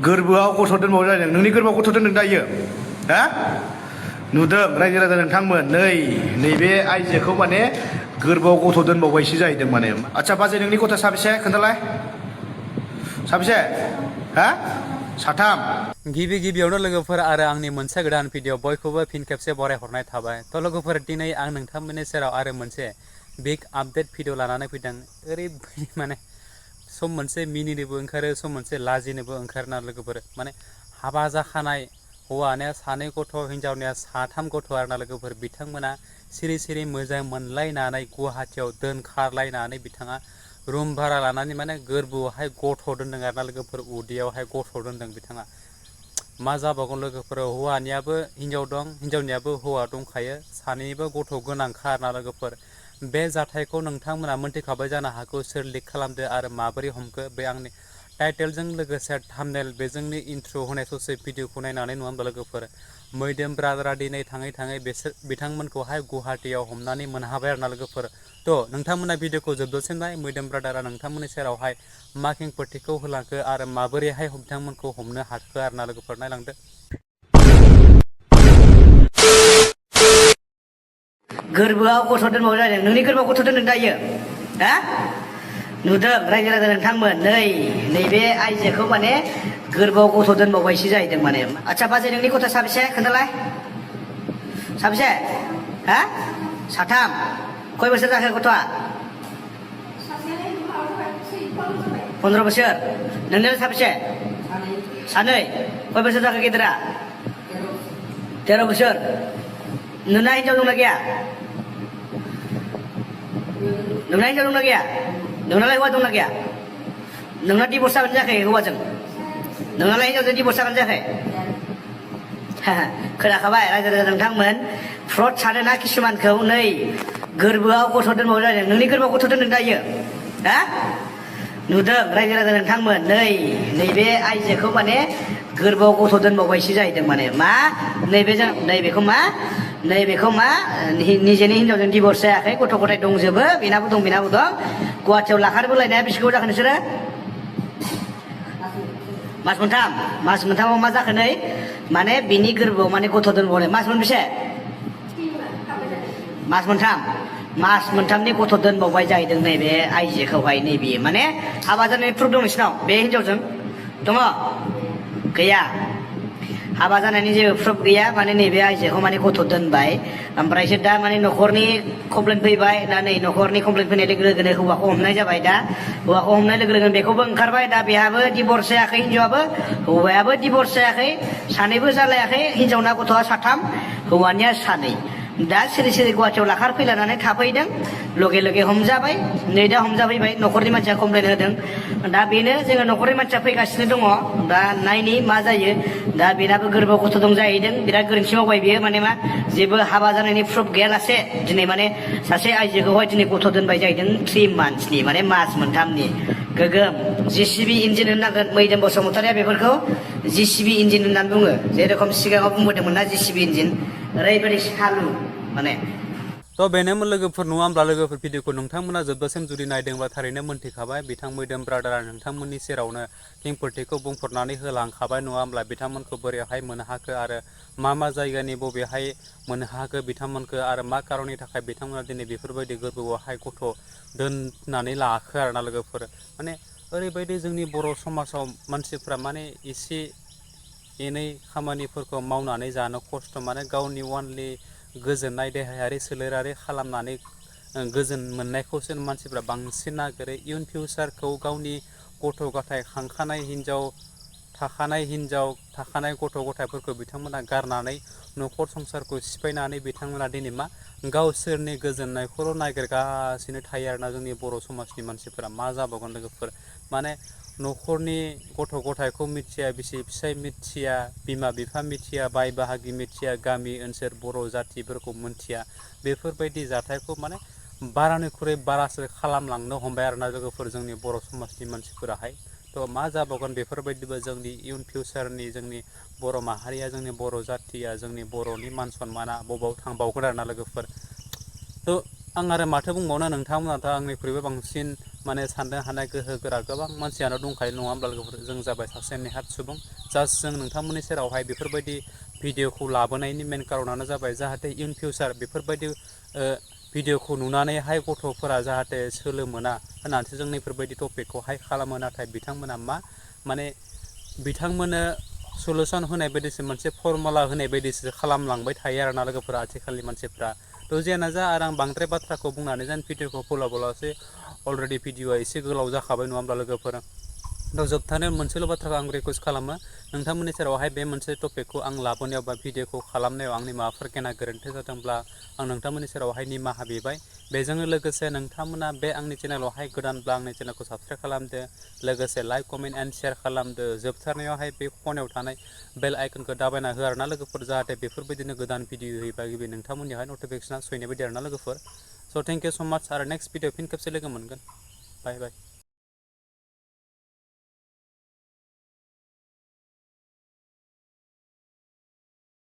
गोरबोआव गथ' दोनबावो जादों नोंनि गोरबोआव गथ' दोनदों दायो हा नुदों रायजो राजा नोंथांमोन नैबे आइजोखौ माने गोरबोआव गथ' दोनबावबायसो जाहैदों माने आच्छा बाजै नोंनि गथ'आ साबेसे खोन्थालाय साबेसे हा साथाम गिबियावनो लोगोफोर आरो आंनि मोनसे गोदान भिडिअ बयखौबो फिन खेबसे बरायहरनाय थाबाय थ' लोगोफोर दिनै आं नोंथांमोननि सेराव आरो मोनसे बिग आपडेट भिडिअ लानानै फैदों ओरैबायदि माने सम मोनसे मिनिनोबो ओंखारो सम मोनसे लाजिनोबो ओंखारना लोगोफोर माने हाबा जाखानाय हौवानिया 2 गथ' हिनजावनिया 3 गथ' आरोना लोगोफोर बिथांमोना सिरि सिरि मोजां मोनलायनानै गुवाहाटियाव दोनखारलायनानै बिथाङा रुम भारा लानानै माने गोरबोआवहाय गथ' दोनदों आरोना लोगोफोर उदैयावहाय गथ' दोनदों बिथाङा मा जाबावगोन लोगोफोर हौवानियाबो हिनजाव दं हिनजावनियाबो हौवा दंखायो सानैनिबो गथ' गोनांखा आरोना लोगोफोर बे जाथायखौ नोंथांमोना मोनथिखाबाय जानो हागौ सोर लिक खालामदो आरो माबोरै हमखो बे आंनि टाइटेलजों लोगोसे थाम्बनेल बेजोंनि इन्ट्र होनाय ससे भिडिअखौ नायनानै नङा होमबा लोगोफोर मैदोम ब्रादारा दिनै थाङै थाङै बिथांमोनखौहाय गुवाहाटियाव हमनानै मोनहाबाय आरोना लोगोफोर थ' नोंथांमोना भिडिअखौ जोबजासिम नाय मैदोम ब्रादारा नोंथांमोननि सेरावहाय मा खेंफोरथिखौ होलांखो आरो माबोरैहाय बिथांमोनखौ हमनो हाखो आरोना लोगोफोर नायलांदो गोरबोआव गथ' दोनबावो जादों नोंनि गोरबोआव गथ' दोनदों दायो हा नुदों रायजो राजा नोंथांमोन नैबे आइजोखौ माने गोरबोआव गथ' दोनबावबायसो जाहैदों माने आच्छा बाजै नोंनि गथ'आ साबेसे खोन्थालाय साबेसे हा साथाम खय बोसोर जाखो गथ'आ 15 बोसोर नोंनिया साबेसे सानै खय बोसोर जाखो गेदेरा 13 बोसोर नोंना हिनजाव दंना गैया नोंना हिनजाव दंना गैया नोंनालाय हौवा दंना गैया नोंना डिभर्स जागोन जायाखै हौवाजों नोंनालाय हिनजावजों डिभर्स जागोन जायाखै खोनाखाबाय रायजो राजा नोंथांमोन फ्रड सानोना किसुमानखौ गोरबोआव गथ' दोनबावो जादों नोंनि गोरबोआव गथ' दोनदों दायो हा नुदों रायजो राजा नोंथांमोन नैबे आइजोखौ माने गोरबोआव गथ' दोनबावबायसो जाहैदों माने मा नैबेखौ मा निजेनि हिनजावजों डिभर्स जायाखै गथ' गथाय दंजोबो बेनाबो दं गुवाहाटियाव लाखारबोलायनाया बेसेबां जाखो नोंसोरो मास मोनथामाव मा जाखो माने बिनि गोरबोआव माने गथ' दोनबावनाय मास मोनबेसे मास मोनथामनि गथ' दोनबावबाय जाहैदों नैबे आइजोखौहाय नैबे माने हाबा जानायनि प्रुफ दं नोंसिनाव बे हिनजावजों दङ गैया हाबा जानायनि जेबो प्रुफ गैया माने नैबे आइजोखौ माने गथ' दोनबाय ओमफ्रायसो दा माने न'खरनि कमप्लेन फैबाय दा न'खरनि कमप्लेन फैनाय लोगो लोगोनो हौवाखौ हमनाय जाबाय दा हौवाखौ हमनाय लोगो लोगोनो बेखौबो ओंखारबाय दा बेहाबो डिभर्स जायाखै हिनजावाबो हौवायाबो डिभर्स जायाखै सानैबो जालायाखै हिनजावना गथ'आ 3 हौवानिया 2 दा सिरि सिरि गुवाहाटियाव लाखार फैलानानै थाफैदों लगे हमजाबाय दा हमजाफैबाय न'खरनि मानसिया कमप्लेन होदों दा बेनो जोङो न'खरनि मानसिया फैगासिनो दङ दा नायनि मा जायो दा बेनाबो गोरबोआव गथ' दं जाहैदों बिराद गोरोन्थि मावबाय बियो माने मा जेबो हाबा जानायनि प्रुफ गैयालासे दिनै माने सासे आइजोखौहाय दिनै गथ' दोनबाय जाहैदों 3 मान्थसनि माने मास मोनथामनि गोगोम JCB इन्जिन होननांगोन मैदोम बसुमतारिया बेफोरखौ JCB इन्जिन होननानै बुङो जेरेखम सिगाङाव बुंबोदोंमोन ना JCB इन्जिन ओरैबायदि सालु माने थ' बेनोमोन लोगोफोर नङा होमब्ला लोगोफोर भिडिअखौ नोंथांमोना जोबजासिम जुदि नायदोंब्ला थारैनो मोनथिखाबाय बिथां मैदोम ब्रादारा नोंथांमोननि सेरावनो खेंफोरथिखौ बुंफोरनानै होलांखाबाय नङा होमब्ला बिथांमोनखौ बोरैहाय मोननो हाखो आरो मा जायगानि बबेहाय मोननो हाखो बिथांमोनखौ आरो मा खारननि थाखाय बिथांमोना दिनै बेफोरबायदि गोरबोआवहाय गथ' दोननानै लाखो आरोना लोगोफोर माने ओरैबायदि जोंनि बर' समाजाव मानसिफ्रा माने एसे एनै खामानिफोरखौ मावनानै जानो खस्थ' माने गावनि अनलि गोजोननाय देहायारि सोलेरारि खालामनानै गोजोन मोननायखौसो मानसिफ्रा बांसिन नागिरो इयुन फिउचारखौ गावनि गथ' गथाय खांखानाय हिनजाव थाखानाय गथ' गथायफोरखौ बिथांमोना गारनानै न'खर संसारखौ सिफायनानै बिथांमोना दिनै मा गावसोरनि गोजोननायखौल' नागिरगासिनो थायो आरोना जोंनि बर' समाजनि मानसिफोरा मा जाबावगोन लोगोफोर माने न'खरनि गथ' गथायखौ मिथिया बिसि फिसाय मिथिया बिमा बिफा मिथिया बाय बाहागि मिथिया गामि ओनसोल बर' जातिफोरखौ मिथिया बेफोरबायदि जाथायखौ माने बारानिख्रुइ बारासो खालामलांनो हमबाय आरोना लोगोफोर जोंनि बर' समाजनि मानसिफोराहाय थ' मा जाबावगोन बेफोरबायदिबो जोंनि इयुन फिउचारनि जोंनि बर' माहारिया जोंनि बर' जातिया जोंनि बर'नि मान सनमाना बबाव थांबावगोन आरोना लोगोफोर थ' आं आरो माथो बुंबावनो नोंथांमोनाथ' आंनिख्रुइबो बांसिन माने साननो हानाय गोहो गोरा गोबां मानसियानो दंखायो नङा होमब्ला लोगोफोर जों जाबाय सासे नेहाथ सुबुं जास्ट जों नोंथांमोननि सेरावहाय बेफोरबायदि भिडिअखौ लाबोनायनि मेन कारनानो जाबाय जाहाथे इन फिउचार बेफोरबायदि भिडिअखौ नुनानैहाय गथ'फोरा जाहाथे सोलो मोना होननानैसो जों बेफोरबायदि टपिकखौहाय खालामो नाथाय बिथांमोना मा माने बिथांमोननो सलुसन होनाय बायदिसो मोनसे फर्मुला होनाय बायदिसो खालामलांबाय थायो आरोना लोगोफोरा आथिखालनि मानसिफ्रा थ' जियानो जा आरो आं बांद्राय बाथ्राखौ बुंनानै जेन भिडिअखौ फोलावब्लासो अलरेडि भिडिअआ एसे गोलाव जाखाबाय नङा होमब्ला लोगोफोर थ' जोबथारनायाव मोनसेल' बाथ्राखौ आं रिकुवेस्ट खालामो नोंथांमोननि सेरावहाय बे मोनसे टपिकखौ आं लाबोनायाव बा भिडिअखौ खालामनायाव आंनि माबाफोर गेना गोरोन्थि जादोंब्ला आं नोंथांमोननि सेरावहाय निमाहा बिबाय बेजों लोगोसे नोंथांमोना बे आंनि चेनेलावहाय गोदानब्ला आंनि चेनेलखौ साबसक्राइब खालामदो लोगोसे लाइक कमेन्ट एन्ड शेयार खालामदो जोबथारनायावहाय बे खनायाव थानाय बेल आइकनखौ दाबायना हो आरोना लोगोफोर जाहाथे बेफोरबायदिनो गोदान भिडिअ होयोबा गिबि नोंथांमोननियावहाय नटिफिकेसना सहैनाय बायदि आरोना लोगोफोर स' थेंक इउ स' माच आरो नेक्स्ट भिडिअ फिन खेबसे लोगो मोनगोन बाय बाय